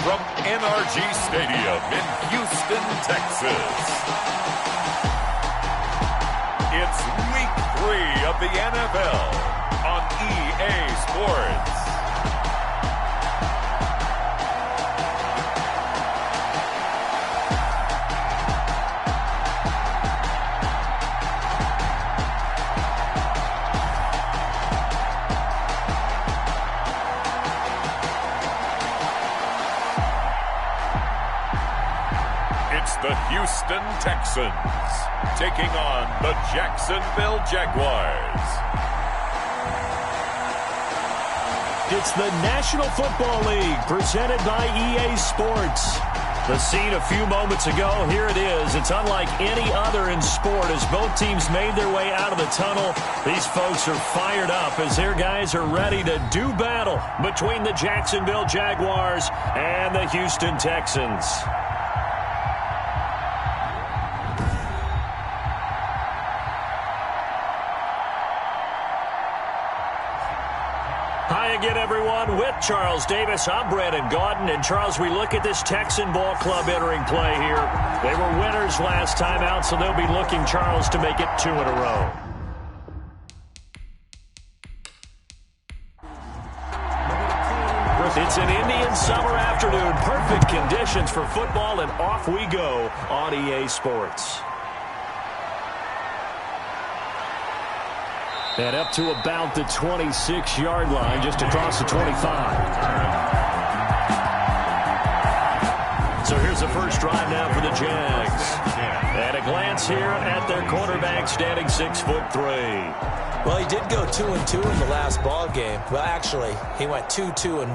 from NRG Stadium in Houston, Texas. It's Week 3 of the NFL on EA Sports. The Houston Texans taking on the Jacksonville Jaguars. It's the National Football League presented by EA Sports. The scene a few moments ago, here it is. It's unlike any other in sport as both teams made their way out of the tunnel. These folks are fired up as their guys are ready to do battle between the Jacksonville Jaguars and the Houston Texans. Hi again, everyone. With Charles Davis, I'm Brandon Gaudin. And, Charles, we look at this Texan ball club entering play here. They were winners last time out, so they'll be looking, Charles, to make it 2 in a row. It's an Indian summer afternoon. Perfect conditions for football, and off we go on EA Sports. And up to about the 26-yard line, just across the 25. So here's the first drive now for the Jags. And a glance here at their quarterback standing 6'3". Well, he did go 2-2 in the last ball game. Well, actually, he went 2-2-1,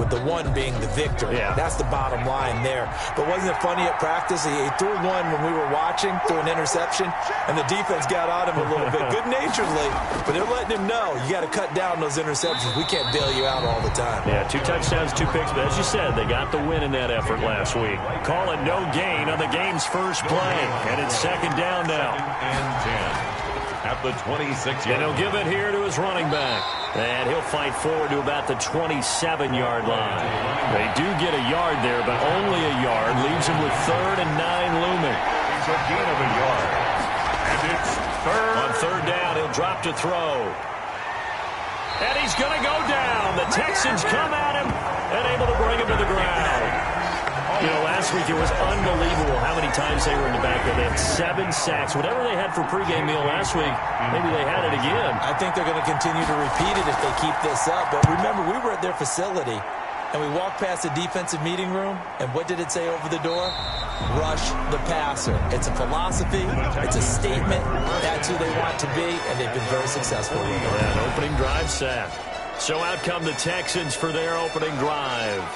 with the 1 being the victory. Yeah. That's the bottom line there. But wasn't it funny at practice? He threw one when we were watching, threw an interception, and the defense got on him a little bit, good-naturedly. But they're letting him know, you got to cut down those interceptions. We can't bail you out all the time. Yeah, 2 touchdowns, 2 picks. But as you said, they got the win in that effort last week. Call it no gain on the game's first play. And it's second down now. And 10. At the 26-yard. And he'll give it here to his running back. And he'll fight forward to about the 27-yard line. They do get a yard there, but only a yard. Leaves him with 3rd and 9 looming. It's a gain of a yard. And it's third. On third down, he'll drop to throw. And he's going to go down. The Texans come at him and able to bring him to the ground. You know, last week it was unbelievable how many times they were in the backfield. They had 7 sacks. Whatever they had for pregame meal last week, maybe they had it again. I think they're going to continue to repeat it if they keep this up. But remember, we were at their facility, and we walked past the defensive meeting room, and what did it say over the door? Rush the passer. It's a philosophy. It's a statement. That's who they want to be, and they've been very successful with it. Yeah, an opening drive sack. So out come the Texans for their opening drive.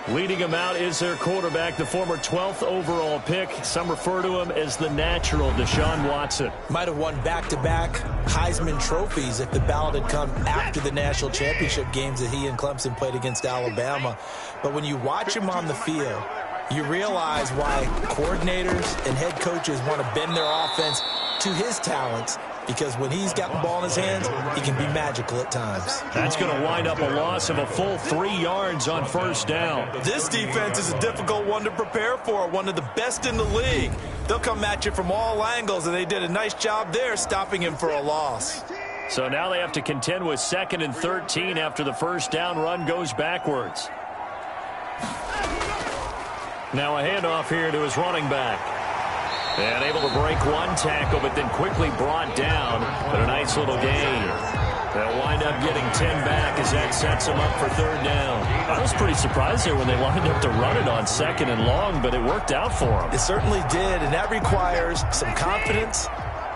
Leading him out is their quarterback, the former 12th overall pick. Some refer to him as the natural, Deshaun Watson. Might have won back-to-back Heisman trophies if the ballot had come after the national championship games that he and Clemson played against Alabama. But when you watch him on the field, you realize why coordinators and head coaches want to bend their offense to his talents, because when he's got the ball in his hands, he can be magical at times. That's going to wind up a loss of a full 3 yards on first down. This defense is a difficult one to prepare for, one of the best in the league. They'll come at you from all angles, and they did a nice job there stopping him for a loss. So now they have to contend with 2nd and 13 after the first down run goes backwards. Now a handoff here to his running back. And able to break 1 tackle, but then quickly brought down. But a nice little gain. They'll wind up getting 10 back as that sets them up for 3rd down. I was pretty surprised there when they lined up to run it on 2nd and long, but it worked out for them. It certainly did, and that requires some confidence,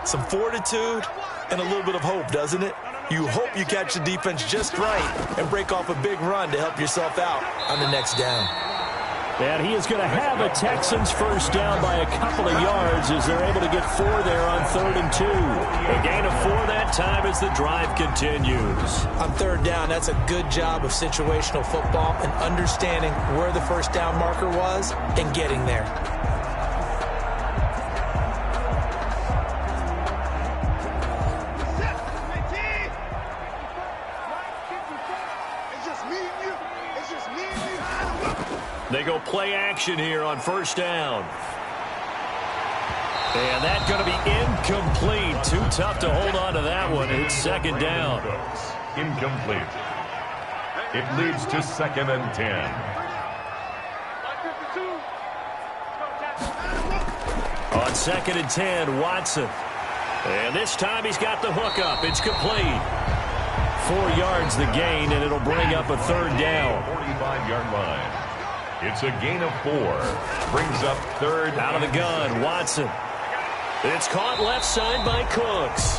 some fortitude, and a little bit of hope, doesn't it? You hope you catch the defense just right and break off a big run to help yourself out on the next down. And he is going to have a Texans first down by a couple of yards as they're able to get 4 there on 3rd and 2. A gain of 4 that time as the drive continues. On 3rd down, that's a good job of situational football and understanding where the first down marker was and getting there. They go play action here on first down. And that's going to be incomplete. Too tough to hold on to that one. It's second down. Incomplete. It leads to 2nd and 10. On 2nd and 10, Watson. And this time he's got the hook up. It's complete. 4 yards the gain, and it'll bring up a third down. 45-yard line. It's a gain of 4. Brings up third. Out of the gun, Watson. It's caught left side by Cooks.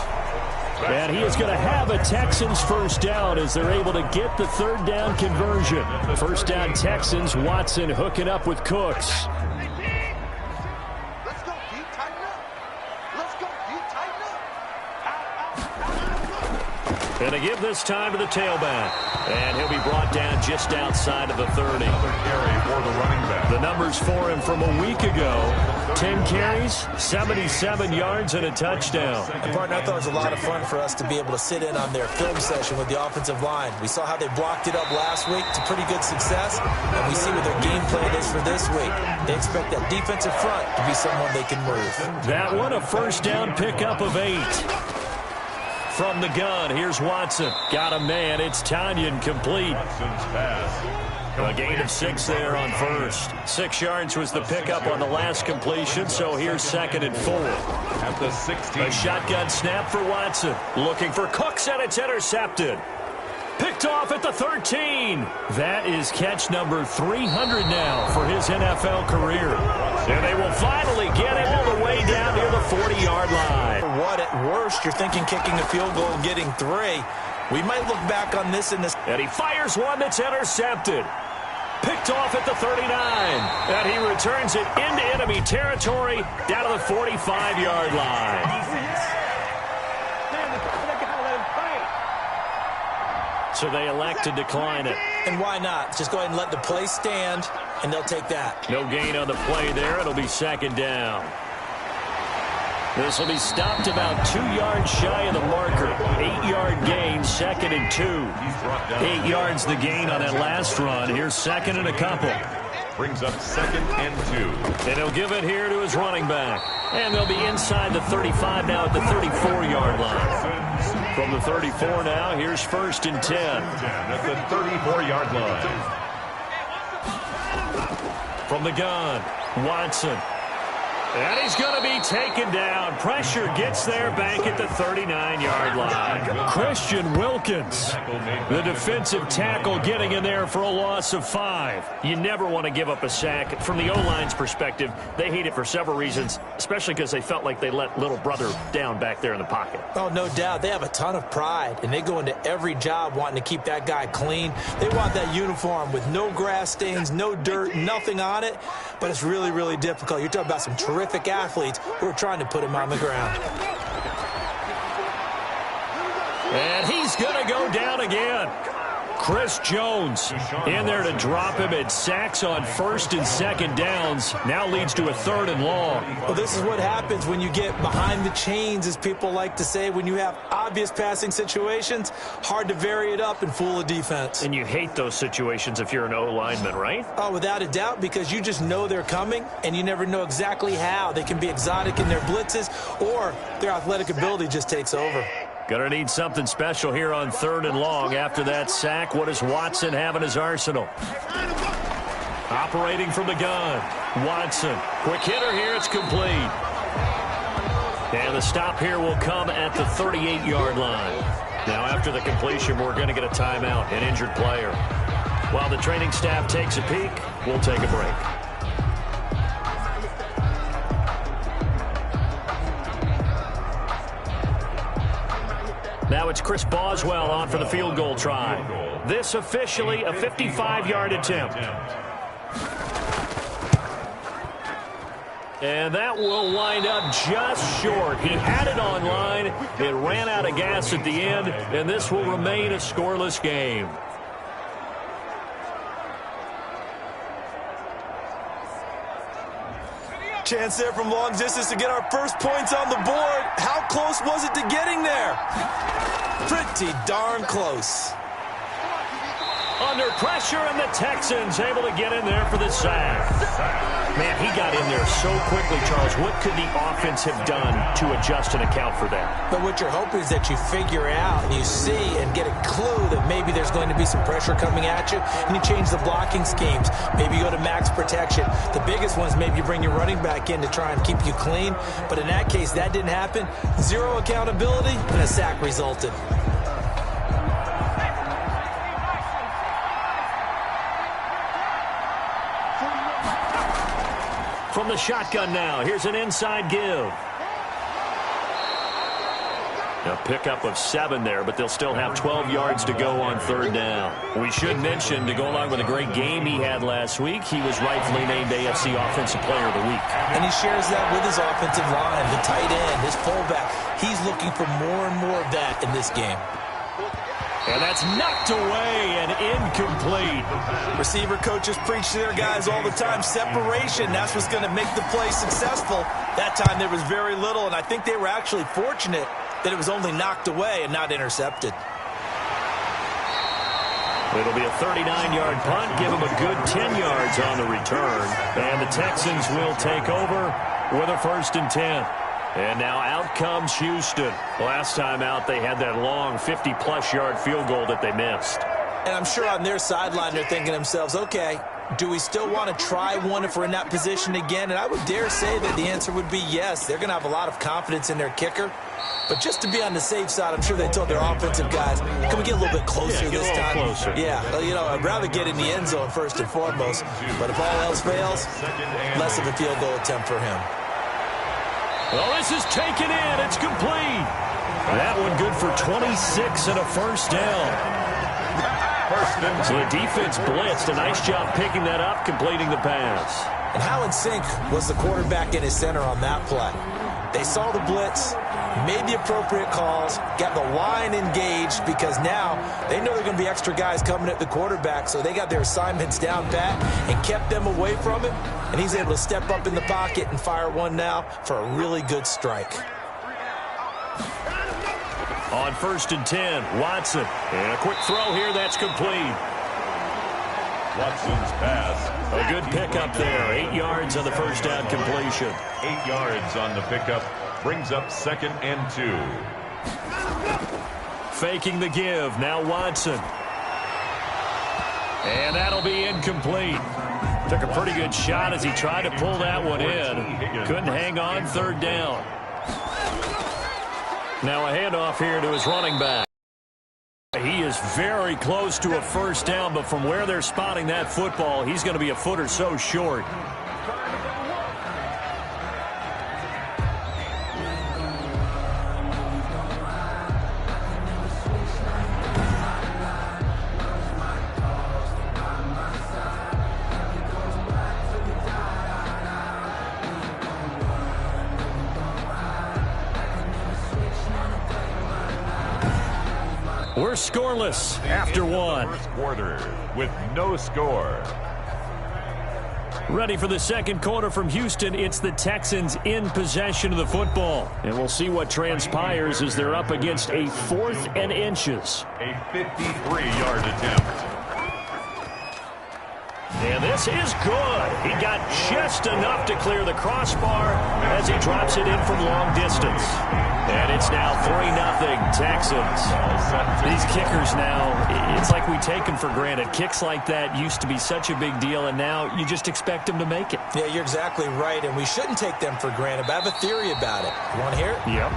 And he is going to have a Texans first down as they're able to get the third down conversion. First down Texans, Watson hooking up with Cooks. And to give this time to the tailback. And he'll be brought down just outside of the 30. Another carry for the running back. The numbers for him from a week ago. 10 carries, 77 yards, and a touchdown. And partner, I thought it was a lot of fun for us to be able to sit in on their film session with the offensive line. We saw how they blocked it up last week to pretty good success, and we see what their game plan is for this week. They expect that defensive front to be someone they can move. That one, a first down pickup of 8. From the gun, here's Watson. Got a man. It's Tanyan complete. A gain of 6 there on first. 6 yards was the pickup on the last completion, so here's 2nd and 4. At the 16. A shotgun snap for Watson. Looking for Cooks, and it's intercepted. Picked off at the 13. That is catch number 300 now for his NFL career. And they will finally get him all the way down near the 40-yard line. What at worst, you're thinking kicking a field goal and getting 3. We might look back on this in this. And he fires one that's intercepted. Picked off at the 39. And he returns it into enemy territory down to the 45-yard line. So they elect to decline it. And why not? Just go ahead and let the play stand, and they'll take that. No gain on the play there. It'll be second down. This will be stopped about 2 yards shy of the marker. 8-yard gain, 2nd and 2. 8 yards the gain on that last run. Here's 2nd and a couple. Brings up 2nd and 2. And he'll give it here to his running back. And they'll be inside the 35 now at the 34-yard line. From the 34 now, here's 1st and 10. At the 34-yard line. From the gun, Watson. And he's going to be taken down. Pressure gets there back at the 39-yard line. Christian Wilkins, the defensive tackle, getting in there for a loss of 5. You never want to give up a sack. From the O-line's perspective, they hate it for several reasons, especially because they felt like they let little brother down back there in the pocket. Oh, no doubt. They have a ton of pride, and they go into every job wanting to keep that guy clean. They want that uniform with no grass stains, no dirt, nothing on it, but it's really, really difficult. You're talking about some terrific athletes who are trying to put him on the ground. And he's going to go down again. Chris Jones in there to drop him at sacks on 1st and 2nd downs. Now leads to a 3rd and long. Well, this is what happens when you get behind the chains, as people like to say. When you have obvious passing situations, hard to vary it up and fool a defense. And you hate those situations if you're an O-lineman, right? Oh, without a doubt, because you just know they're coming, and you never know exactly how. They can be exotic in their blitzes, or their athletic ability just takes over. Gonna need something special here on 3rd and long. After that sack, what does Watson have in his arsenal? Operating from the gun. Watson. Quick hitter here. It's complete. And the stop here will come at the 38-yard line. Now, after the completion, we're going to get a timeout, an injured player. While the training staff takes a peek, we'll take a break. Now it's Chris Boswell on for the field goal try. This officially a 55-yard attempt. And that will wind up just short. He had it on line. It ran out of gas at the end, and this will remain a scoreless game. Chance there from long distance to get our first points on the board. How close was it to getting there? Pretty darn close. Under pressure, and the Texans able to get in there for the sack. Man, he got in there so quickly, Charles. What could the offense have done to adjust and account for that? But what you're hoping is that you figure out and you see and get a clue that maybe there's going to be some pressure coming at you, and you change the blocking schemes. Maybe you go to max protection. The biggest one is maybe you bring your running back in to try and keep you clean. But in that case, that didn't happen. Zero accountability, and a sack resulted. From the shotgun now, here's an inside give. A pickup of 7 there, but they'll still have 12 yards to go on 3rd down. We should mention, to go along with a great game he had last week, he was rightfully named AFC Offensive Player of the Week. And he shares that with his offensive line, the tight end, his fullback. He's looking for more and more of that in this game. And that's knocked away and incomplete. Receiver coaches preach to their guys all the time. Separation, that's what's going to make the play successful. That time there was very little, and I think they were actually fortunate that it was only knocked away and not intercepted. It'll be a 39-yard punt. Give them a good 10 yards on the return. And the Texans will take over with a 1st and 10. And now out comes Houston. Last time out, they had that long 50-plus yard field goal that they missed. And I'm sure on their sideline, they're thinking to themselves, okay, do we still want to try one if we're in that position again? And I would dare say that the answer would be yes. They're going to have a lot of confidence in their kicker. But just to be on the safe side, I'm sure they told their offensive guys, can we get a little bit closer this time? Closer. Yeah, you know, I'd rather get in the end zone first and foremost. But if all else fails, less of a field goal attempt for him. Well, this is taken in. It's complete. That one good for 26 and a 1st down. So the defense blitzed. A nice job picking that up, completing the pass. And how in sync was the quarterback and his center on that play? They saw the blitz, made the appropriate calls, got the line engaged, because now they know there are going to be extra guys coming at the quarterback, so they got their assignments down pat and kept them away from it, and he's able to step up in the pocket and fire one now for a really good strike. On 1st and 10, Watson. And a quick throw here, that's complete. Watson's pass. A good pickup there. 8 yards on the 1st down completion. 8 yards on the pickup. Brings up 2nd and 2. Faking the give. Now Watson. And that'll be incomplete. Took a pretty good shot as he tried to pull that one in. Couldn't hang on. 3rd down. Now a handoff here to his running back. He is very close to a 1st down, but from where they're spotting that football, he's going to be a foot or so short. We're scoreless after one. First quarter with no score. Ready for the 2nd quarter from Houston. It's the Texans in possession of the football. And we'll see what transpires as they're up against a 4th and inches. A 53-yard attempt. And this is good. He got just enough to clear the crossbar as he drops it in from long distance. And it's now 3-0 Texans. These kickers now, it's like we take them for granted. Kicks like that used to be such a big deal, and now you just expect them to make it. Yeah, you're exactly right, and we shouldn't take them for granted. But I have a theory about it. You want to hear it? Yep.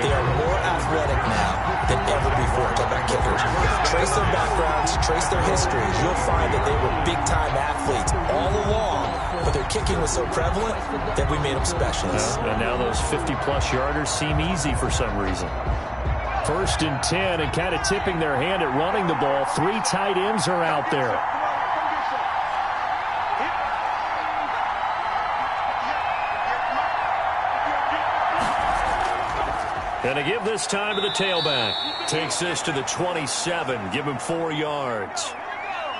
They are more athletic now than ever before. Talk about kickers. Trace their backgrounds, trace their histories. You'll find that they were big-time athletes all along, but their kicking was so prevalent that we made them specialists. And now those 50-plus yarders seem easy for some reason. 1st and 10, and kind of tipping their hand at running the ball. 3 tight ends are out there. And to give this time to the tailback. Takes this to the 27. Give him 4 yards.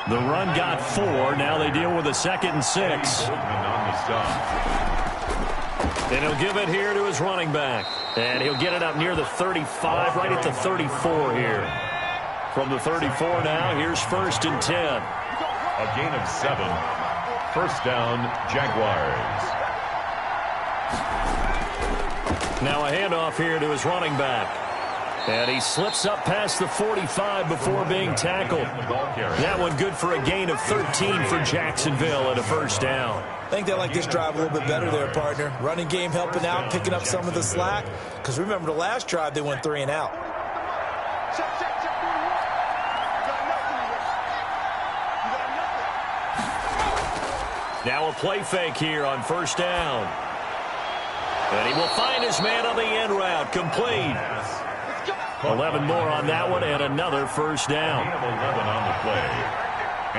The run got 4. Now they deal with a 2nd and 6. And he'll give it here to his running back. And he'll get it up near the 35, right at the 34 here. From the 34 now, here's 1st and 10. A gain of 7. First down, Jaguars. Now a handoff here to his running back. And he slips up past the 45 before being tackled. That one good for a gain of 13 for Jacksonville and a first down. I think they like this drive a little bit better there, partner. Running game helping out, picking up some of the slack. Because remember, the last drive, they went 3 and out. Now a play fake here on first down. And he will find his man on the end route. Complete. 11 more on that one and another first down. 11 on the play.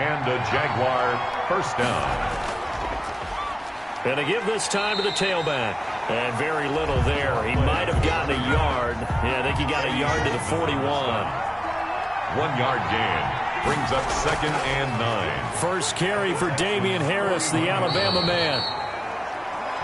And a Jaguar first down. And to give this time to the tailback. And very little there. He might have gotten a yard. Yeah, I think he got a yard to the 41. 1-yard gain. Brings up 2nd and 9. First carry for Damian Harris, the Alabama man.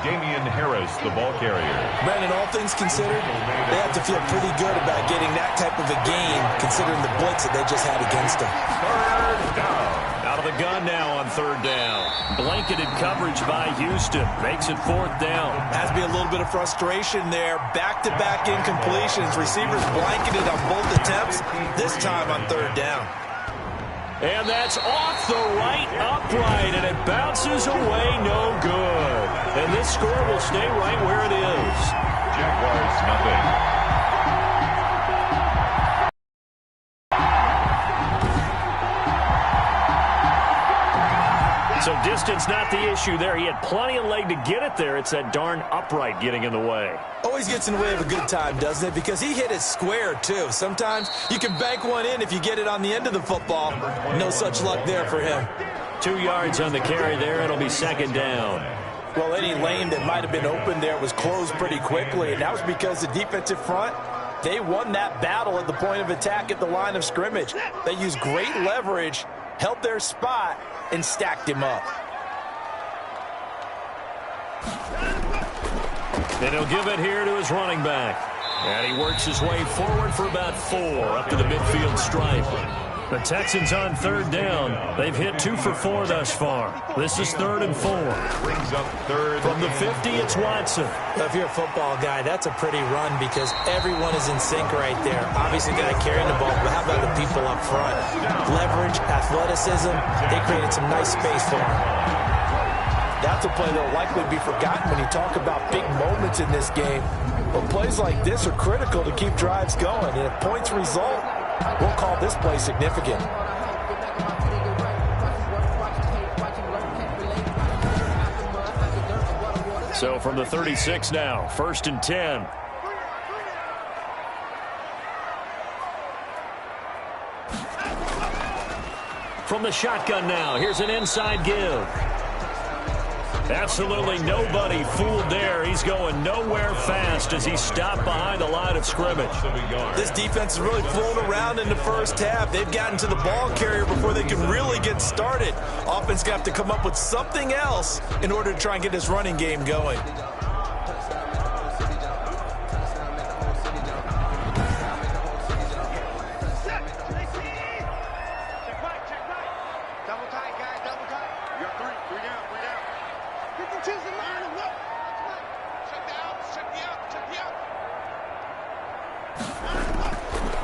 Damian Harris, the ball carrier. Brandon, all things considered, they have to feel pretty good about getting that type of a gain, considering the blitz that they just had against them. 3rd down. Out of the gun now on 3rd down. Blanketed coverage by Houston. Makes it 4th down. Has to be a little bit of frustration there. Back-to-back incompletions. Receivers blanketed on both attempts, this time on 3rd down. And that's off the right upright, and it bounces away no good. And this score will stay right where it is. Jaguars, nothing. So distance not the issue there. He had plenty of leg to get it there. It's that darn upright getting in the way. Always gets in the way of a good time, doesn't it? Because he hit it square, too. Sometimes you can bank one in if you get it on the end of the football. No such luck there for him. 2 yards on the carry there. It'll be 2nd down. Well, any lane that might have been open there was closed pretty quickly, and that was because the defensive front, they won that battle at the point of attack at the line of scrimmage. They used great leverage, held their spot, and stacked him up. And he'll give it here to his running back. And he works his way forward for about 4 up to the midfield stripe. The Texans on 3rd down. They've hit 2 for 4 thus far. This is 3rd and 4. Brings up 3rd. From the 50, it's Watson. Well, if you're a football guy, that's a pretty run because everyone is in sync right there. Obviously, the guy carrying the ball, but how about the people up front? Leverage, athleticism, they created some nice space for him. That's a play that will likely be forgotten when you talk about big moments in this game. But plays like this are critical to keep drives going. And if points result, we'll call this play significant. So from the 36 now, 1st and 10. From the shotgun now, here's an inside give. Absolutely nobody fooled there. He's going nowhere fast as he stopped behind the line of scrimmage. This defense is really fooling around in the first half. They've gotten to the ball carrier before they can really get started. Offense going to have to come up with something else in order to try and get this running game going.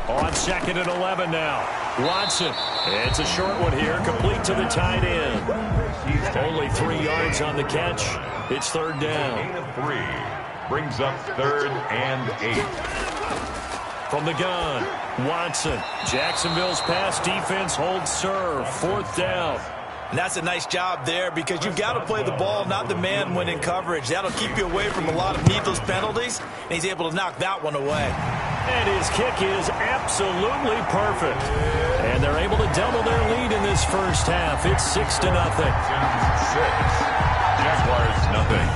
On 2nd and 11 now. Watson. It's a short one here, complete to the tight end. Only 3 yards on the catch. It's 3rd down. Gain of 3. Brings up 3rd and 8. From the gun, Watson. Jacksonville's pass defense holds serve. 4th down. And that's a nice job there because you've got to play the ball, not the man when in coverage. That'll keep you away from a lot of needless penalties, and he's able to knock that one away. And his kick is absolutely perfect. And they're able to double their lead in this first half. It's 6-0. 6. Jaguars, nothing.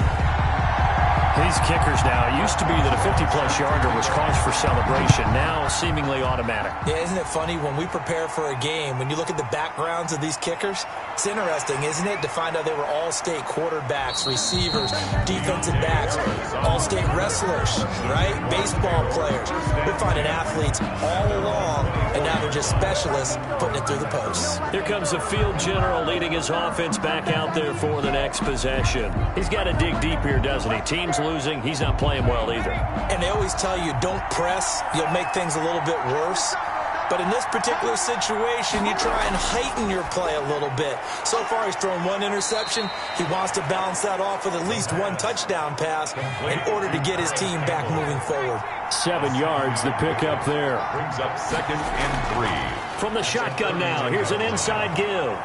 These kickers now, it used to be that a 50-plus yarder was cause for celebration. Now, seemingly automatic. Yeah, isn't it funny? When we prepare for a game, when you look at the backgrounds of these kickers, it's interesting, isn't it, to find out they were all-state quarterbacks, receivers, defensive backs, all-state wrestlers, right? Baseball players. We're finding athletes all along, and now they're just specialists putting it through the posts. Here comes the field general leading his offense back out there for the next possession. He's got to dig deep here, doesn't he? Team's losing. He's not playing well either. And they always tell you, don't press. You'll make things a little bit worse. But in this particular situation, you try and heighten your play a little bit. So far, he's thrown one interception. He wants to balance that off with at least one touchdown pass in order to get his team back moving forward. 7 yards, the pickup there. Brings up 2nd and 3. From the shotgun now, here's an inside give.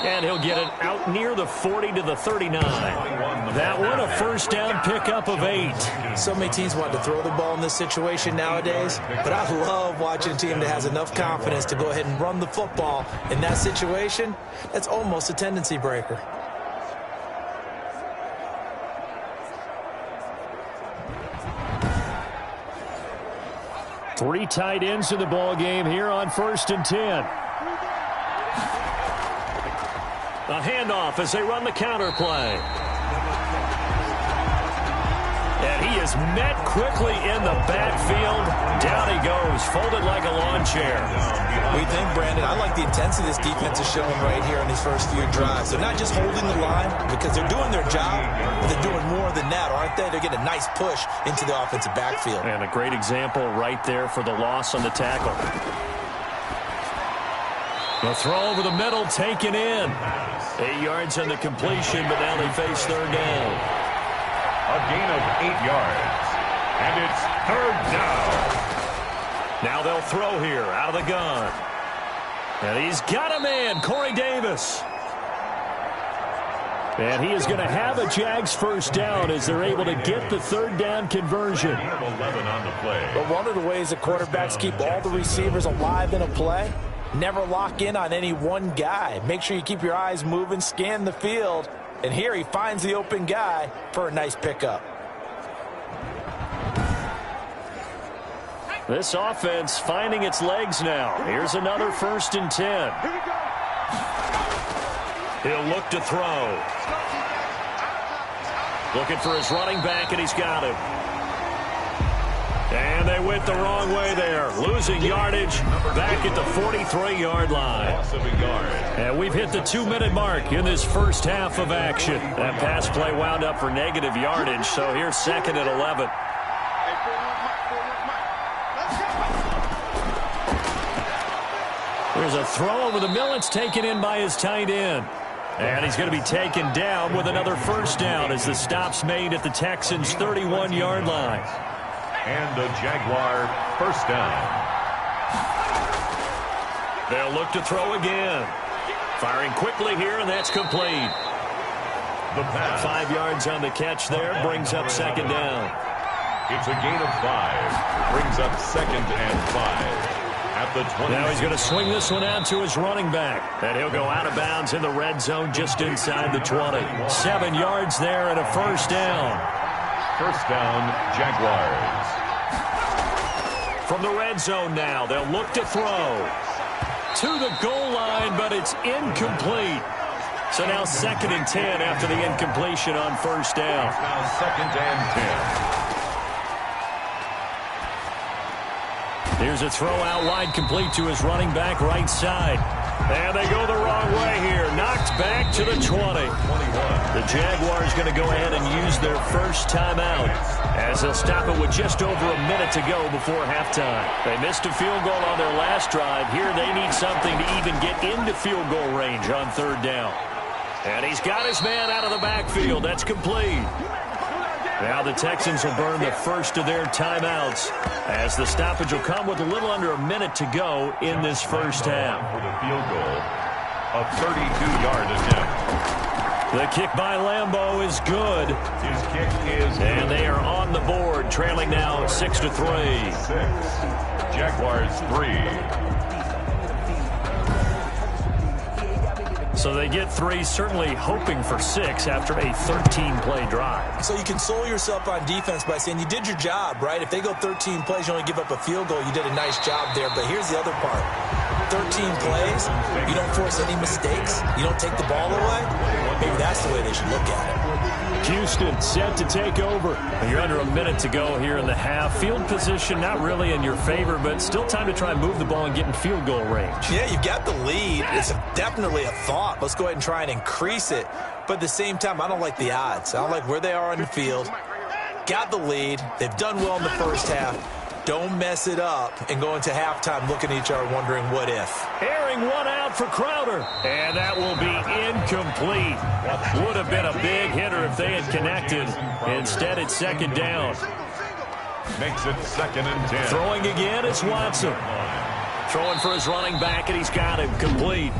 And he'll get it out near the 40 to the 39. That one, a first down pickup of 8. So many teams want to throw the ball in this situation nowadays, but I love watching a team that has enough confidence to go ahead and run the football. In that situation, that's almost a tendency breaker. Three tight ends in the ball game here on 1st and 10. A handoff as they run the counter play. And he is met quickly in the backfield. Down he goes, folded like a lawn chair. We think, Brandon, I like the intensity this defense is showing right here on these first few drives. They're not just holding the line because they're doing their job, but they're doing more than that, aren't they? They're getting a nice push into the offensive backfield. And a great example right there for the loss on the tackle. The throw over the middle taken in. 8 yards on the completion, but now they face 3rd down. A gain of 8 yards. And it's 3rd down. Now they'll throw here out of the gun. And he's got a man, Corey Davis. And he is going to have a Jags first down as they're able to get the 3rd down conversion. 11 on the play. But one of the ways that quarterbacks keep all the receivers alive in a play, never lock in on any one guy. Make sure you keep your eyes moving, scan the field. And here he finds the open guy for a nice pickup. This offense finding its legs now. Here's another 1st and 10. He'll look to throw. Looking for his running back, and he's got him. And they went the wrong way there. Losing yardage back at the 43-yard line. And we've hit the 2-minute mark in this first half of action. That pass play wound up for negative yardage, so here's 2nd and 11. There's a throw over the middle. It's taken in by his tight end. And he's going to be taken down with another first down as the stop's made at the Texans' 31-yard line. And a Jaguar first down. They'll look to throw again. Firing quickly here, and that's complete. The pass. 5 yards on the catch there. Brings up 2nd down. It's a gain of 5. Brings up 2nd and 5. At the 20. Now he's going to swing this one out to his running back. And he'll go out of bounds in the red zone just inside the 20. 7 yards there and a first down. First down, Jaguars. From the red zone now, they'll look to throw. To the goal line, but it's incomplete. So now 2nd and 10 after the incompletion on first down. It's now 2nd and 10. Here's a throw out wide, complete to his running back right side. And they go the wrong way here. Knocked back to the 20. The Jaguars going to go ahead and use their first timeout as they'll stop it with just over a minute to go before halftime. They missed a field goal on their last drive. Here they need something to even get into field goal range on 3rd down. And he's got his man out of the backfield. That's complete. Now the Texans will burn the first of their timeouts as the stoppage will come with a little under a minute to go in this first half. For the field goal, a 32-yard attempt. The kick by Lambeau is good. His kick is good. And they are on the board, trailing now 6-3. 6. Jaguars 3. So they get 3, certainly hoping for 6 after a 13-play drive. So you console yourself on defense by saying you did your job, right? If they go 13 plays, you only give up a field goal, you did a nice job there. But here's the other part. 13 plays, you don't force any mistakes, you don't take the ball away. Maybe that's the way they should look at it. Houston set to take over. You're under a minute to go here in the half. Field position not really in your favor, but still time to try and move the ball and get in field goal range. Yeah, you've got the lead. It's definitely a thought. Let's go ahead and try and increase it. But at the same time, I don't like the odds. I don't like where they are on the field. Got the lead. They've done well in the first half. Don't mess it up and go into halftime looking at each other wondering what if. Airing one out for Crowder. And that will be incomplete. Would have been a big hitter if they had connected. Instead, it's second down. Makes it 2nd and 10. Throwing again, it's Watson. Throwing for his running back, and he's got him complete.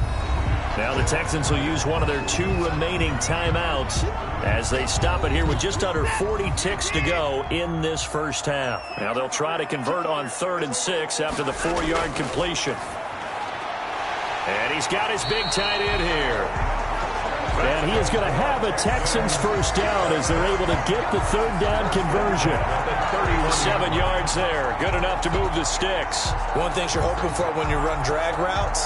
Now the Texans will use one of their 2 remaining timeouts as they stop it here with just under 40 ticks to go in this first half. Now they'll try to convert on 3rd and 6 after the 4-yard completion. And he's got his big tight end here. And he is going to have a Texans first down as they're able to get the 3rd down conversion. 7 yards there. Good enough to move the sticks. One thing you're hoping for when you run drag routes,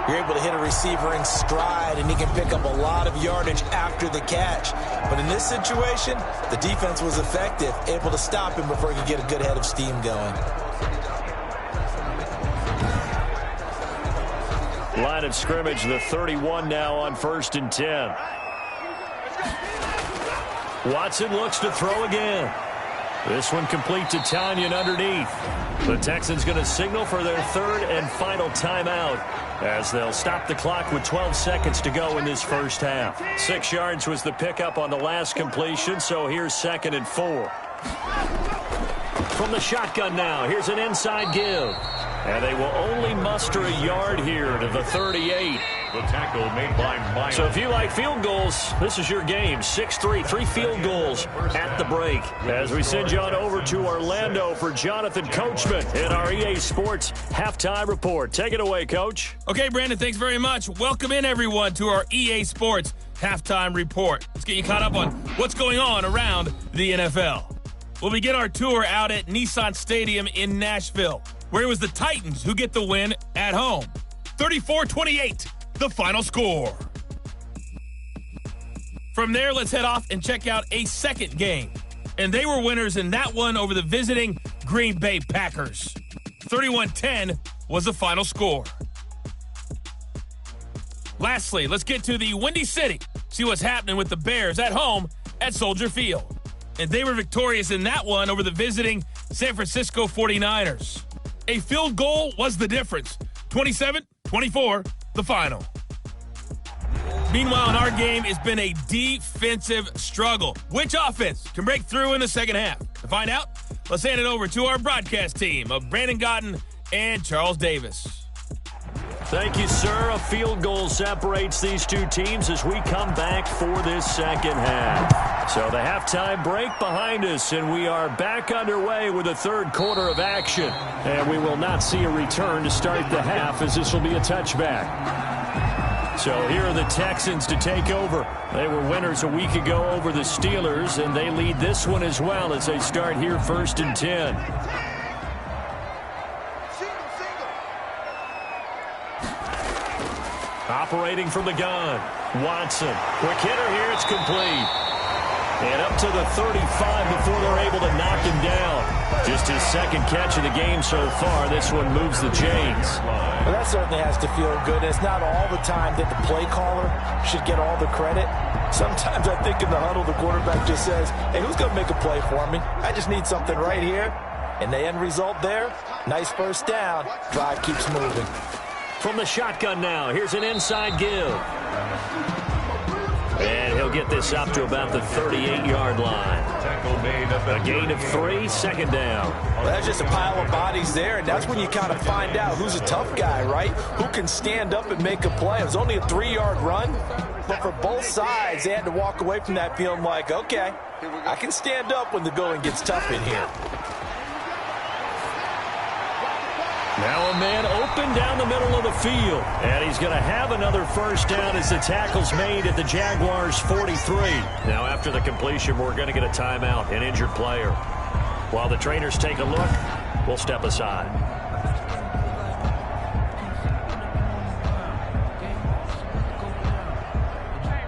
you're able to hit a receiver in stride, and he can pick up a lot of yardage after the catch. But in this situation, the defense was effective, able to stop him before he could get a good head of steam going. Line of scrimmage, the 31 now on 1st and 10. Watson looks to throw again. This one complete to Tanyan underneath. The Texans going to signal for their 3rd and final timeout as they'll stop the clock with 12 seconds to go in this first half. 6 yards was the pickup on the last completion, so here's 2nd and 4. From the shotgun now, here's an inside give. And they will only muster a yard here to the 38. The tackle made by Myers. So if you like field goals, this is your game. 6-3, 3 field goals at the break. As we send you on over to Orlando for Jonathan Coachman in our EA Sports Halftime Report. Take it away, Coach. Okay, Brandon, thanks very much. Welcome in, everyone, to our EA Sports Halftime Report. Let's get you caught up on what's going on around the NFL. We'll begin our tour out at Nissan Stadium in Nashville, where it was the Titans who get the win at home. 34-28, the final score. From there, let's head off and check out a second game. And they were winners in that one over the visiting Green Bay Packers. 31-10 was the final score. Lastly, let's get to the Windy City, see what's happening with the Bears at home at Soldier Field. And they were victorious in that one over the visiting San Francisco 49ers. A field goal was the difference. 27-24, the final. Meanwhile, in our game, it's been a defensive struggle. Which offense can break through in the second half? To find out, let's hand it over to our broadcast team of Brandon Gotten and Charles Davis. Thank you, sir. A field goal separates these two teams as we come back for this second half. So the halftime break behind us, and we are back underway with the 3rd quarter of action. And we will not see a return to start the half, as this will be a touchback. So here are the Texans to take over. They were winners a week ago over the Steelers, and they lead this one as well as they start here 1st and 10. Operating from the gun, Watson. Quick hitter here, it's complete. And up to the 35 before they're able to knock him down. Just his 2nd catch of the game so far. This one moves the chains. Well, that certainly has to feel good. It's not all the time that the play caller should get all the credit. Sometimes I think in the huddle, the quarterback just says, hey, who's going to make a play for me? I just need something right here. And the end result there, nice first down. Drive keeps moving. From the shotgun now, here's an inside give. And he'll get this up to about the 38-yard line. A gain of 3, 2nd down. Well, that's just a pile of bodies there, and that's when you kind of find out who's a tough guy, right? Who can stand up and make a play. It was only a 3-yard run, but for both sides, they had to walk away from that feeling like, okay, I can stand up when the going gets tough in here. Now a man open down the middle of the field. And he's going to have another first down as the tackle's made at the Jaguars' 43. Now after the completion, we're going to get a timeout, an injured player. While the trainers take a look, we'll step aside.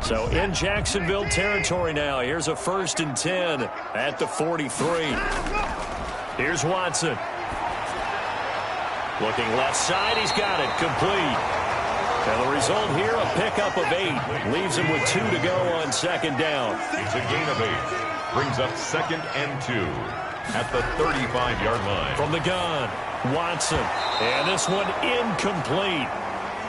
So in Jacksonville territory now. Here's a 1st and 10 at the 43. Here's Watson. Looking left side, he's got it, complete. And the result here, a pickup of 8. Leaves him with 2 to go on 2nd down. It's a gain of 8. Brings up 2nd and 2 at the 35-yard line. From the gun, Watson. And this one incomplete.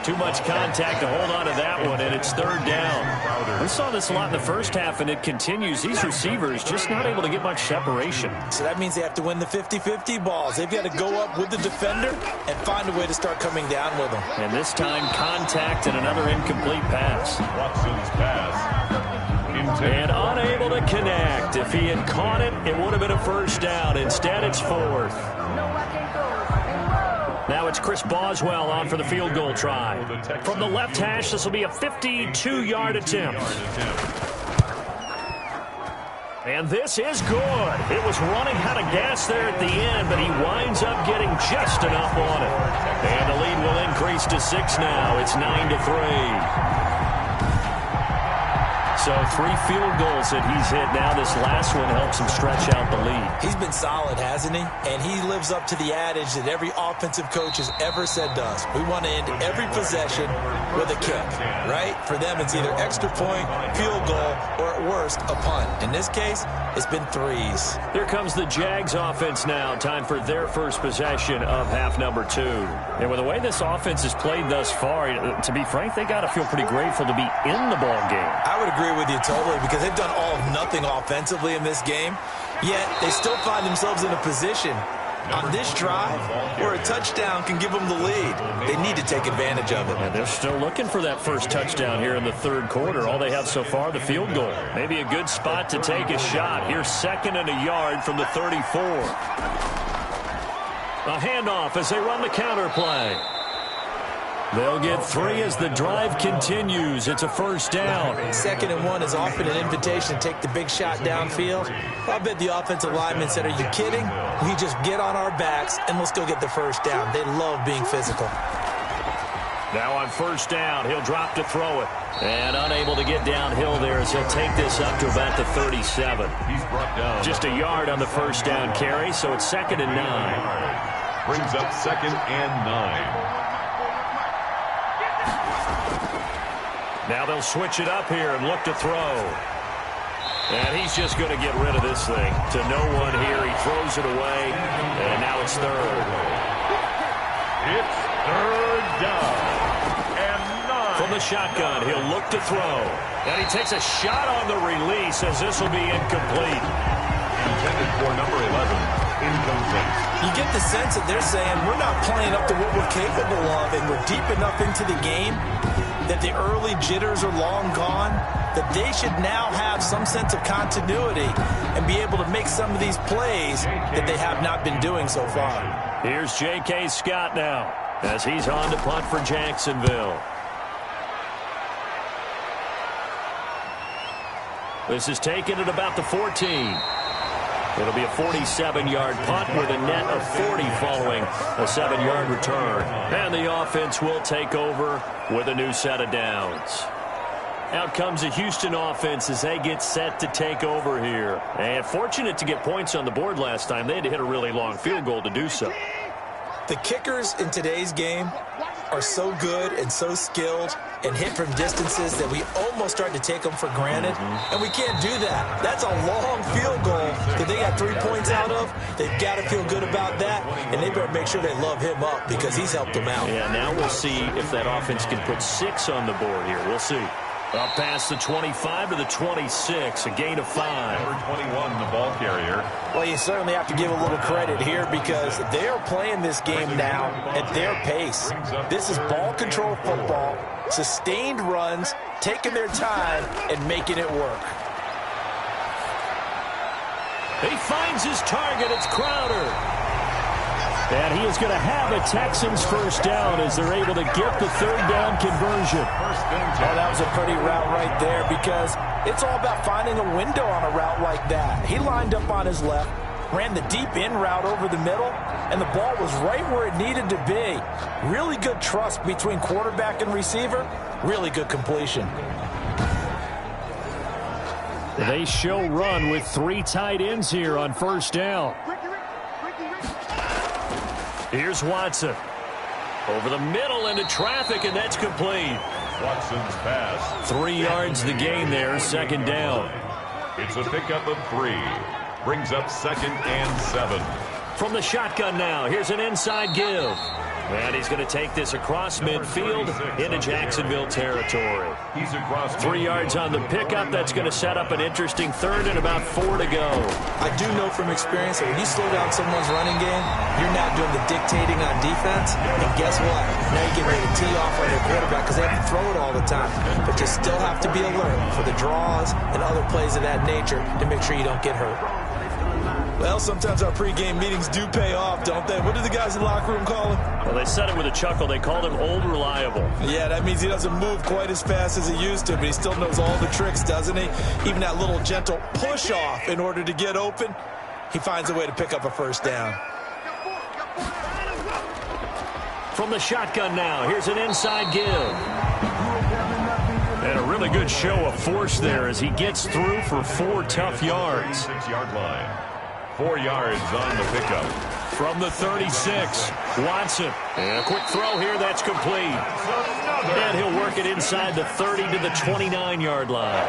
Too much contact to hold on to that one, and it's 3rd down. We saw this a lot in the first half, and it continues. These receivers just not able to get much separation. So that means they have to win the 50-50 balls. They've got to go up with the defender and find a way to start coming down with them. And this time, contact and another incomplete pass. Watson's pass. And unable to connect. If he had caught it, it would have been a 1st down. Instead, it's 4th. Now it's Chris Boswell on for the field goal try. From the left hash, this will be a 52-yard attempt. And this is good. It was running out of gas there at the end, but he winds up getting just enough on it. And the lead will increase to 6 now. It's 9-3. So 3 field goals that he's hit now. This last one helps him stretch out the lead. He's been solid, hasn't he? And he lives up to the adage that every offensive coach has ever said to us. We want to end every possession with a kick, right? For them, it's either extra point, field goal, or at worst, a punt. In this case, it's been 3s. Here comes the Jags offense now. Time for their first possession of half number 2. And with the way this offense has played thus far, to be frank, they got to feel pretty grateful to be in the ball game. I would agree with you totally, because they've done all of nothing offensively in this game, yet they still find themselves in a position on this drive where a touchdown can give them the lead. They need to take advantage of it. And they're still looking for that first touchdown here in the 3rd quarter. All they have so far, the field goal. Maybe a good spot to take a shot. Here's 2nd and a yard from the 34. A handoff as they run the counter play. They'll get 3 as the drive continues. It's a 1st down. 2nd and 1 is often an invitation to take the big shot downfield. I bet the offensive lineman said, are you kidding? We just get on our backs and let's go get the 1st down. They love being physical. Now on 1st down, he'll drop to throw it. And unable to get downhill there as he'll take this up to about the 37. He's brought down. Just a yard on the 1st down carry, so it's 2nd and 9. Brings up 2nd and 9. Now they'll switch it up here and look to throw. And he's just going to get rid of this thing. To no one here. He throws it away. And now it's 3rd. It's 3rd down. And 9. From the shotgun, he'll look to throw. And he takes a shot on the release as this will be incomplete. Intended for number 11. Incomplete. You get the sense that they're saying we're not playing up to what we're capable of, and we're deep enough into the game that the early jitters are long gone, that they should now have some sense of continuity and be able to make some of these plays that they have not been doing so far. Here's J.K. Scott now as he's on to punt for Jacksonville. This is taken at about the 14. It'll be a 47-yard punt with a net of 40 following a 7-yard return. And the offense will take over with a new set of downs. Out comes the Houston offense as they get set to take over here. And fortunate to get points on the board last time. They had to hit a really long field goal to do so. The kickers in today's game are so good and so skilled and hit from distances that we almost start to take them for granted. And we can't do that. That's a long field goal that they got 3 points out of. They've got to feel good about that, and they better make sure they love him up because he's helped them out. Yeah, now we'll see if that offense can put 6 on the board here. We'll see. Up past the 25 to the 26, a gain of 5. Number 21, the ball carrier. Well, you certainly have to give a little credit here because they are playing this game now at their pace. This is ball control football, sustained runs, taking their time, and making it work. He finds his target. It's Crowder. And he is going to have a Texans first down as they're able to get the third down conversion. Oh, that was a pretty route right there because it's all about finding a window on a route like that. He lined up on his left, ran the deep in route over the middle, and the ball was right where it needed to be. Really good trust between quarterback and receiver. Really good completion. They show run with 3 tight ends here on first down. Here's Watson. Over the middle into traffic, and that's complete. Watson's pass. 3 yards the gain there, second down. It's a pickup of 3. Brings up 2nd and 7. From the shotgun now, here's an inside give. And he's going to take this across midfield into Jacksonville territory. He's across 3 yards on the pickup. That's going to set up an interesting third and about 4 to go. I do know from experience that when you slow down someone's running game, you're not doing the dictating on defense. And guess what? Now you get ready to tee off on your quarterback because they have to throw it all the time. But you still have to be alert for the draws and other plays of that nature to make sure you don't get hurt. Well, sometimes our pregame meetings do pay off, don't they? What do the guys in the locker room call him? Well, they said it with a chuckle. They called him Old Reliable. Yeah, that means he doesn't move quite as fast as he used to, but he still knows all the tricks, doesn't he? Even that little gentle push-off in order to get open, he finds a way to pick up a first down. From the shotgun now, here's an inside give. And a really good show of force there as he gets through for 4 tough yards. 6-yard line. 4 yards on the pickup. From the 36, Watson. And a quick throw here, that's complete. And he'll work it inside the 30 to the 29-yard line.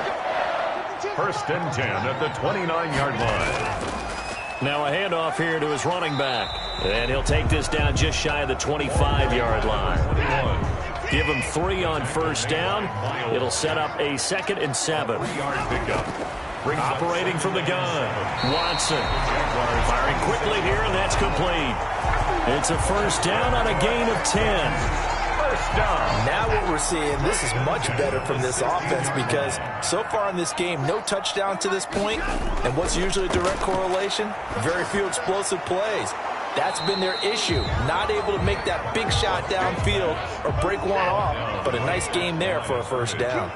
1st and 10 at the 29-yard line. Now a handoff here to his running back. And he'll take this down just shy of the 25-yard line. Give him 3 on first down. It'll set up a 2nd and 7. 3-yard pickup. Operating from the gun, Watson. Firing quickly here, and that's complete. It's a first down on a gain of 10. First down. Now what we're seeing, this is much better from this offense because so far in this game, no touchdown to this point. And what's usually a direct correlation? Very few explosive plays. That's been their issue. Not able to make that big shot downfield or break one off. But a nice game there for a first down.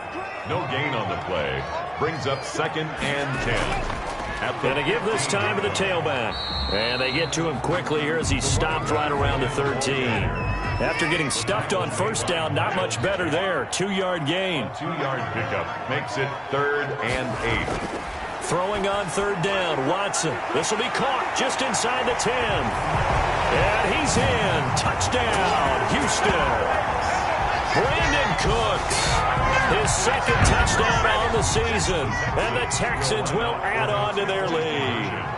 No gain on the play. Brings up 2nd and 10. And they give this time to the tailback. And they get to him quickly here as he stopped right around the 13. After getting stuffed on first down, not much better there. 2-yard gain. 2-yard pickup makes it 3rd and 8. Throwing on third down, Watson. This will be caught just inside the 10. And he's in. Touchdown, Houston. Brandon Cooks. His 2nd touchdown on the season. And the Texans will add on to their lead.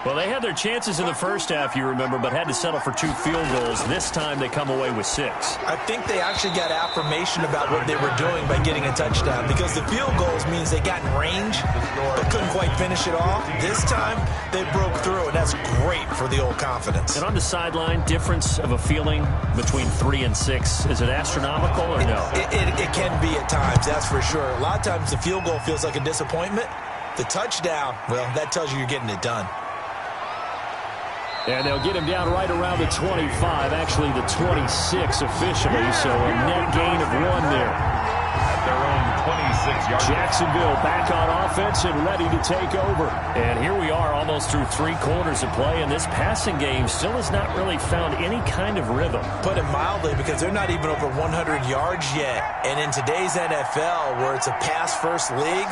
Well, they had their chances in the first half, you remember, but had to settle for 2 field goals. This time they come away with 6. I think they actually got affirmation about what they were doing by getting a touchdown because the field goals means they got in range but couldn't quite finish it off. This time they broke through, and that's great for the old confidence. And on the sideline, difference of a feeling between 3 and 6, is it astronomical or no? It can be at times, that's for sure. A lot of times the field goal feels like a disappointment. The touchdown, well, that tells you you're getting it done. And they'll get him down right around the 25, actually the 26 officially, so a net gain of 1 there. At their own 26-yard. Jacksonville back on offense and ready to take over. And here we are almost through 3 quarters of play, and this passing game still has not really found any kind of rhythm. Put it mildly, because they're not even over 100 yards yet. And in today's NFL, where it's a pass-first league,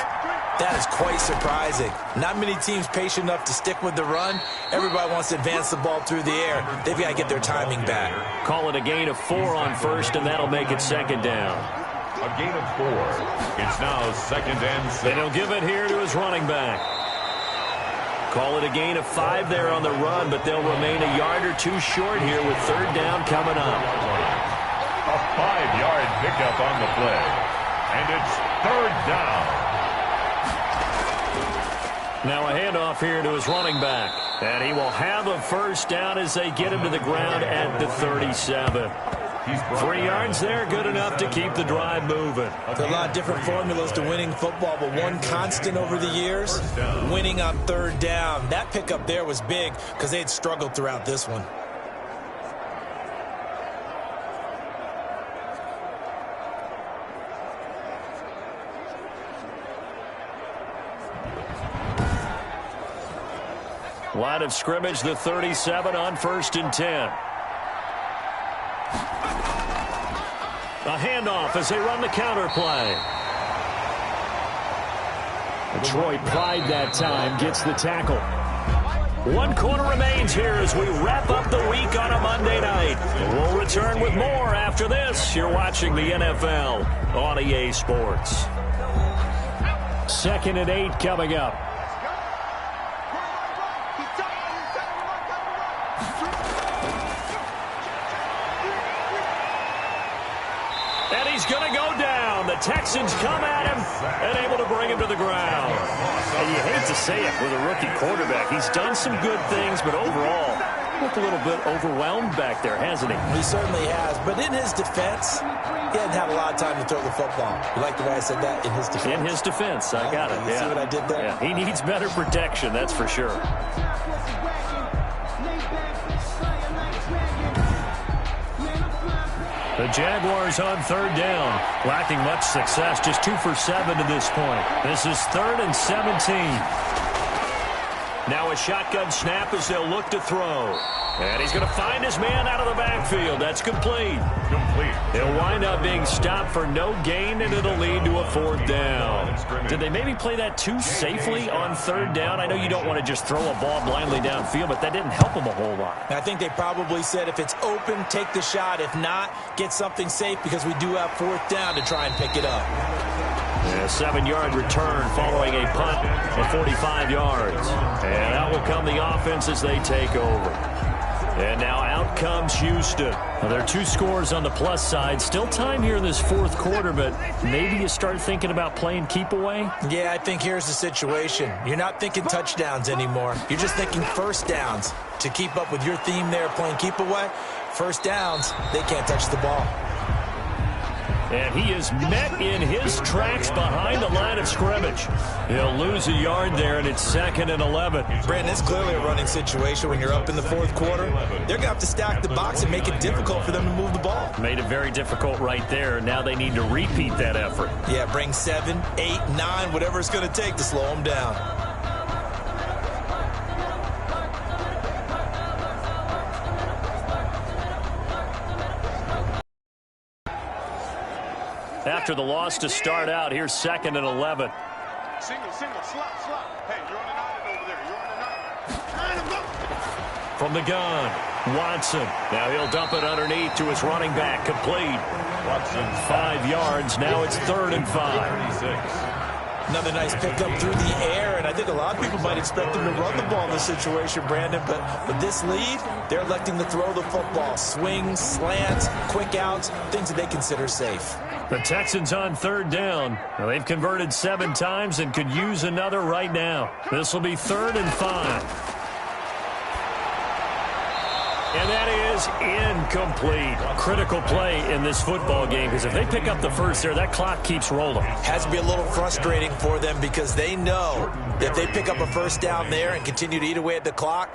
that is quite surprising. Not many teams patient enough to stick with the run. Everybody wants to advance the ball through the air. They've got to get their timing back. Call it a gain of 4 on first, and that'll make it 2nd down. A gain of 4. It's now 2nd and 6. And he'll give it here to his running back. Call it a gain of 5 there on the run, but they'll remain a yard or 2 short here with 3rd down coming up. A 5-yard pickup on the play. And it's 3rd down. Now a handoff here to his running back. And he will have a first down as they get him to the ground at the 37. 3 yards there, good enough to keep the drive moving. There's a lot of different formulas to winning football, but one constant over the years, winning on 3rd down. That pickup there was big because they'd struggled throughout this one. Line of scrimmage, the 37 on 1st and 10. A handoff as they run the counter play. Detroit Pride that time gets the tackle. 1 quarter remains here as we wrap up the week on a Monday night. We'll return with more after this. You're watching the NFL on EA Sports. 2nd and 8 coming up. And he's going to go down. The Texans come at him and able to bring him to the ground. And you hate to say it with a rookie quarterback. He's done some good things, but overall, looked a little bit overwhelmed back there, hasn't he? He certainly has. But in his defense, he hadn't had a lot of time to throw the football. You like the way I said that? In his defense. In his defense. I got it. You see what I did there? Yeah, he needs better protection, that's for sure. The Jaguars on 3rd down, lacking much success, just 2 for 7 to this point. This is 3rd and 17. Now a shotgun snap as they'll look to throw. And he's going to find his man out of the backfield. That's complete. He'll wind up being stopped for no gain, and it'll lead to a 4th down. Did they maybe play that too safely on 3rd down? I know you don't want to just throw a ball blindly downfield, but that didn't help them a whole lot. I think they probably said if it's open, take the shot. If not, get something safe because we do have 4th down to try and pick it up. A 7-yard return following a punt of 45 yards. And out will come the offense as they take over. And now out comes Houston. Well, there are 2 scores on the plus side. Still time here in this 4th quarter, but maybe you start thinking about playing keep away? Yeah, I think here's the situation. You're not thinking touchdowns anymore. You're just thinking 1st downs. To keep up with your theme there, playing keep away, 1st downs, they can't touch the ball. And he is met in his tracks behind the line of scrimmage. He'll lose a yard there, and it's 2nd and 11. Brandon, it's clearly a running situation when you're up in the 4th quarter. They're going to have to stack the box and make it difficult for them to move the ball. Made it very difficult right there. Now they need to repeat that effort. Yeah, bring 7, 8, 9, whatever it's going to take to slow them down. After the loss to start out, here's 2nd and 11. Single, slot. Hey, you're on the 9 over there. You're on the 9. From the gun, Watson. Now he'll dump it underneath to his running back, complete. Watson 5 yards. Now it's 3rd and 5. 36. Another nice pickup through the air, and I think a lot of people might expect them to run the ball in this situation, Brandon, but with this lead, they're electing to throw the football. Swings, slants, quick outs, things that they consider safe. The Texans on 3rd down. Well, they've converted 7 times and could use another right now. This will be 3rd and 5. And that is incomplete. Critical play in this football game because if they pick up the first there, that clock keeps rolling. Has to be a little frustrating for them because they know that if they pick up a 1st down there and continue to eat away at the clock,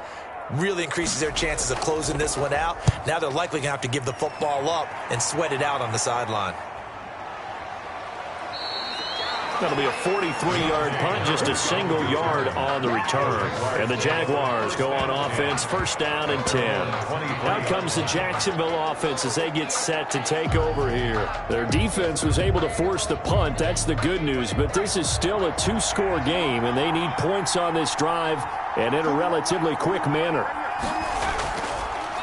really increases their chances of closing this one out. Now they're likely going to have to give the football up and sweat it out on the sideline. That'll be a 43-yard punt, just a single yard on the return. And the Jaguars go on offense, 1st down and 10. Out comes the Jacksonville offense as they get set to take over here. Their defense was able to force the punt. That's the good news. But this is still a 2-score game, and they need points on this drive and in a relatively quick manner.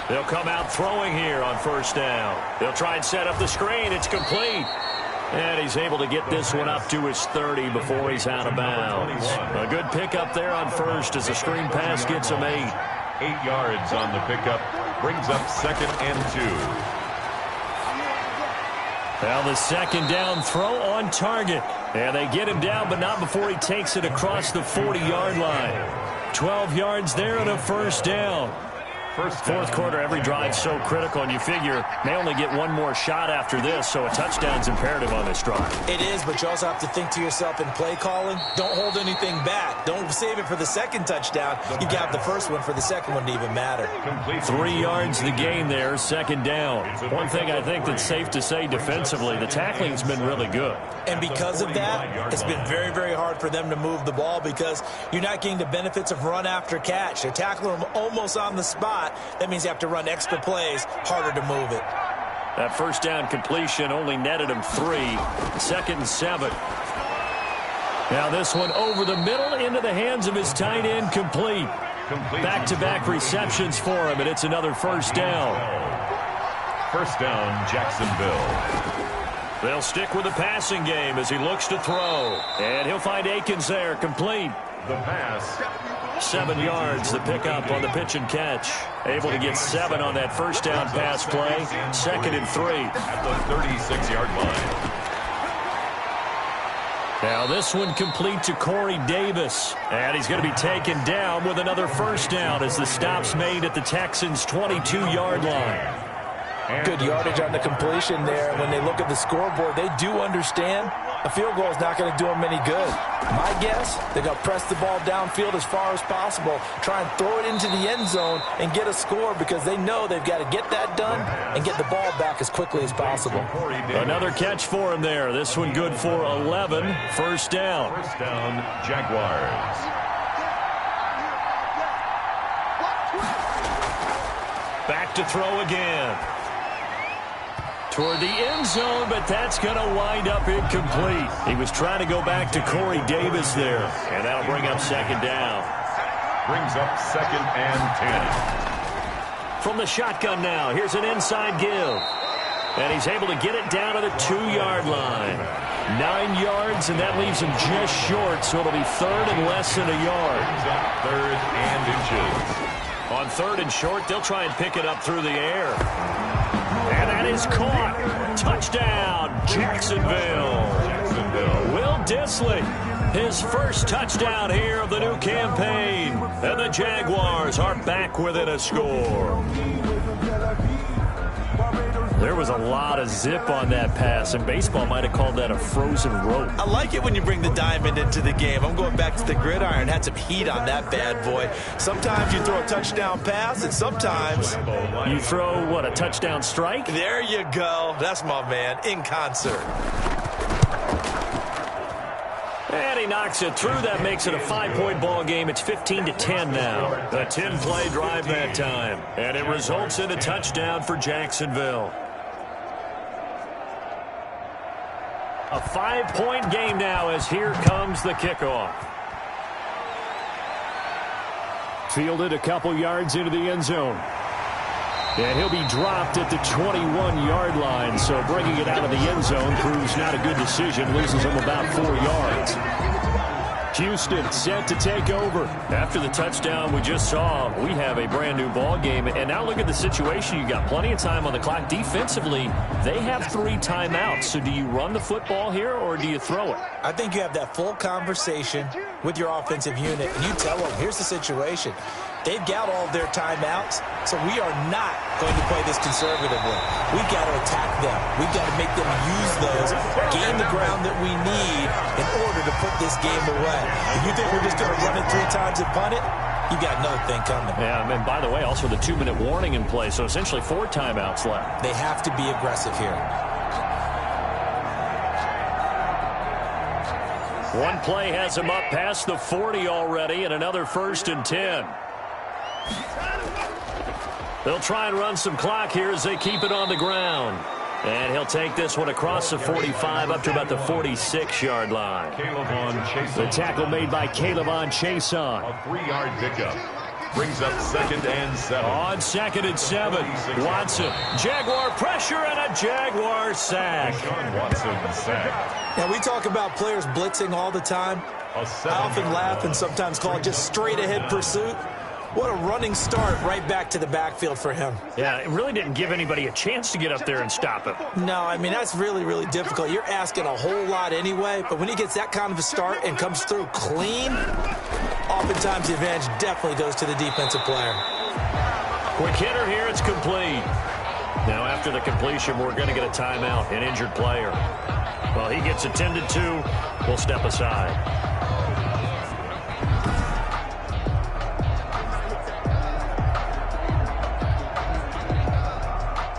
They'll come out throwing here on 1st down. They'll try and set up the screen. It's complete. And he's able to get this one up to his 30 before he's out of bounds. A good pickup there on 1st as the screen pass gets him 8. 8 yards on the pickup. Brings up 2nd and 2. Now the 2nd down throw on target. And they get him down, but not before he takes it across the 40-yard line. 12 yards there and a 1st down. Fourth quarter, every drive so critical, and you figure they only get one more shot after this, so a touchdown's imperative on this drive. It is, but you also have to think to yourself in play calling, don't hold anything back. Don't save it for the second touchdown. You got the first one for the second one to even matter. 3 yards the gain there, second down. One thing I think that's safe to say defensively, the tackling's been really good. And because of that, it's been very, very hard for them to move the ball because you're not getting the benefits of run after catch. They're tackling them almost on the spot. That means you have to run extra plays, harder to move it. That first down completion only netted him 3. 2nd and 7. Now this one over the middle into the hands of his tight end, complete. Back-to-back receptions for him, and it's another first down. First down, Jacksonville. They'll stick with the passing game as he looks to throw. And he'll find Akins there, complete. The pass. 7 yards, the pickup on the pitch and catch. Able to get 7 on that first down pass play. 2nd and 3. At the 36-yard line. Now this one complete to Corey Davis. And he's going to be taken down with another first down as the stop's made at the Texans' 22-yard line. Good yardage on the completion there. When they look at the scoreboard, they do understand a field goal is not going to do them any good. My guess, they're going to press the ball downfield as far as possible, try and throw it into the end zone and get a score because they know they've got to get that done and get the ball back as quickly as possible. Another catch for him there. This one good for 11. First down. First down, Jaguars. Back to throw again. Toward the end zone, but that's going to wind up incomplete. He was trying to go back to Corey Davis there, and that'll bring up second down. Brings up 2nd and 10. From the shotgun now, here's an inside give. And he's able to get it down to the 2-yard line. 9 yards, and that leaves him just short, so it'll be 3rd and less than a yard. Brings up 3rd and inches. On 3rd and short, they'll try and pick it up through the air. And that is caught. Touchdown, Jacksonville. Will Dissly, his first touchdown here of the new campaign. And the Jaguars are back within a score. There was a lot of zip on that pass, and baseball might have called that a frozen rope. I like it when you bring the diamond into the game. I'm going back to the gridiron. Had some heat on that bad boy. Sometimes you throw a touchdown pass, and sometimes you throw, what, a touchdown strike? There you go. That's my man, in concert. And he knocks it through. That makes it a 5-point ball game. It's 15-10 now. A 10-play drive that time. And it results in a touchdown for Jacksonville. A 5-point game now as here comes the kickoff. Fielded a couple yards into the end zone. And he'll be dropped at the 21-yard line, so bringing it out of the end zone proves not a good decision, loses him about 4 yards. Houston set to take over. After the touchdown we just saw, we have a brand-new ball game. And now look at the situation. You got plenty of time on the clock. Defensively, they have 3 timeouts. So do you run the football here or do you throw it? I think you have that full conversation with your offensive unit, and you tell them, here's the situation. They've got all their timeouts, so we are not going to play this conservatively. We've got to attack them. We've got to make them use those, gain the ground that we need in order to put this game away. If you think we're just going to run it 3 times and punt it, you got another thing coming. Yeah, and by the way, also the 2-minute warning in play, so essentially 4 timeouts left. They have to be aggressive here. One play has him up past the 40 already, and another 1st and 10. They'll try and run some clock here as they keep it on the ground. And he'll take this one across the 45 up to about the 46-yard line. The tackle made by Calebon Chason. A 3-yard pickup. Brings up 2nd and 7. On 2nd and 7, Watson. Jaguar pressure and a Jaguar sack. Sean Watson sacked. Now, we talk about players blitzing all the time. I often laugh and sometimes call it just straight-ahead pursuit. What a running start right back to the backfield for him. Yeah, it really didn't give anybody a chance to get up there and stop him. No, I mean, that's really, really difficult. You're asking a whole lot anyway, but when he gets that kind of a start and comes through clean, oftentimes the advantage definitely goes to the defensive player. Quick hitter here. It's complete. Now, after the completion, we're going to get a timeout, an injured player. Well, he gets attended to. We'll step aside.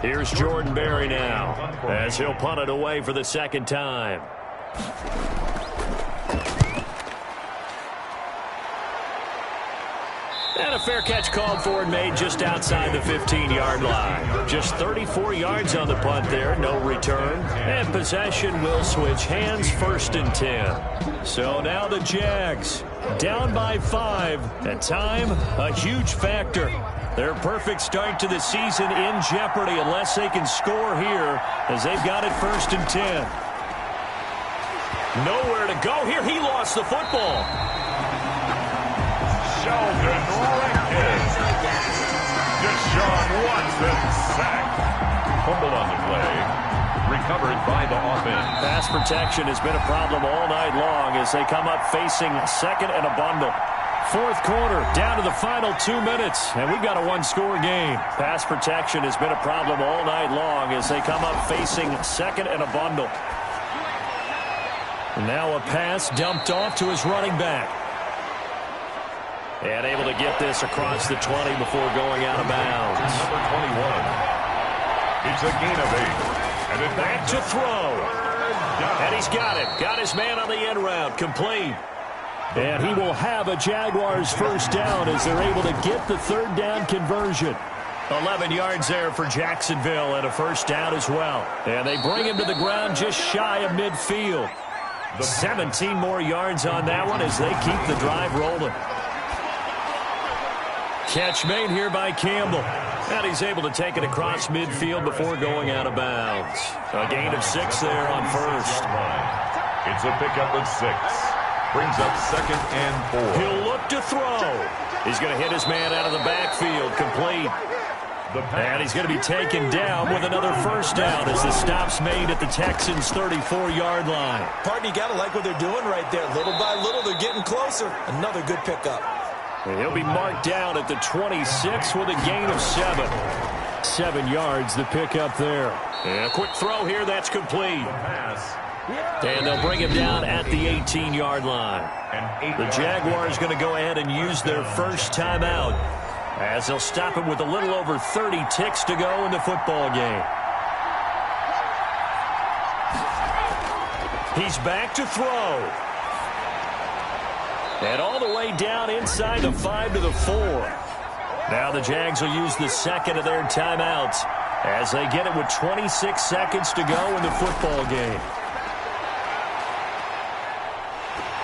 Here's Jordan Berry now, as he'll punt it away for the second time. And a fair catch called for and made just outside the 15-yard line. Just 34 yards on the punt there, no return. And possession will switch hands, 1st and 10. So now the Jags down by 5. At time, a huge factor. Their perfect start to the season in jeopardy unless they can score here as they've got it 1st and 10. Nowhere to go here. He lost the football. Sheldon Rankins. Deshaun Watson sacked. Fumbled on the play. Recovered by the offense. Pass protection has been a problem all night long as they come up facing 2nd and a bundle. 4th quarter, down to the final 2 minutes, and we've got a 1-score game. Pass protection has been a problem all night long as they come up facing 2nd and a bundle. And now a pass dumped off to his running back. And able to get this across the 20 before going out of bounds. Number 21. It's a gain of 8. And back to throw. And he's got it. Got his man on the end route. Complete. And he will have a Jaguars 1st down as they're able to get the 3rd down conversion. 11 yards there for Jacksonville and a 1st down as well. And they bring him to the ground just shy of midfield. 17 more yards on that one as they keep the drive rolling. Catch made here by Campbell. And he's able to take it across midfield before going out of bounds. A gain of 6 there on 1st. It's a pickup of 6. Brings up 2nd and 4. He'll look to throw. He's going to hit his man out of the backfield. Complete. And he's going to be taken down with another 1st down as the stop's made at the Texans' 34-yard line. Partner, you got to like what they're doing right there. Little by little, they're getting closer. Another good pickup. And he'll be marked down at the 26 with a gain of 7. 7 yards, the pickup there. And a quick throw here, that's complete. And they'll bring him down at the 18-yard line. The Jaguars going to go ahead and use their 1st timeout as they'll stop him with a little over 30 ticks to go in the football game. He's back to throw. And all the way down inside the 5 to the 4. Now the Jags will use the 2nd of their timeouts as they get it with 26 seconds to go in the football game.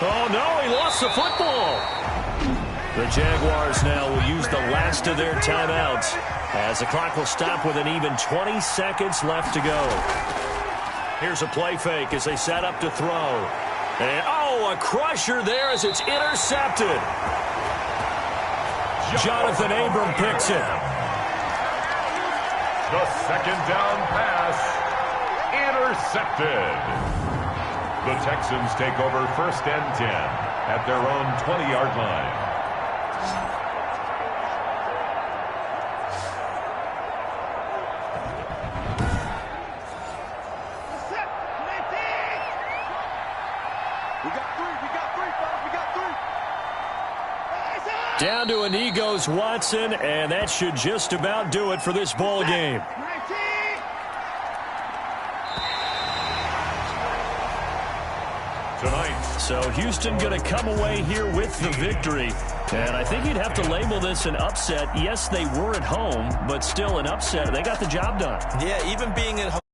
Oh, no, he lost the football. The Jaguars now will use the last of their timeouts as the clock will stop with an even 20 seconds left to go. Here's a play fake as they set up to throw. And, oh, a crusher there as it's intercepted. Jonathan Abram picks it. The 2nd down pass. Intercepted. The Texans take over 1st and 10 at their own 20-yard line. Down to a knee goes Watson, and that should just about do it for this ball game. So Houston going to come away here with the victory. And I think you'd have to label this an upset. Yes, they were at home, but still an upset. They got the job done. Yeah, even being at home.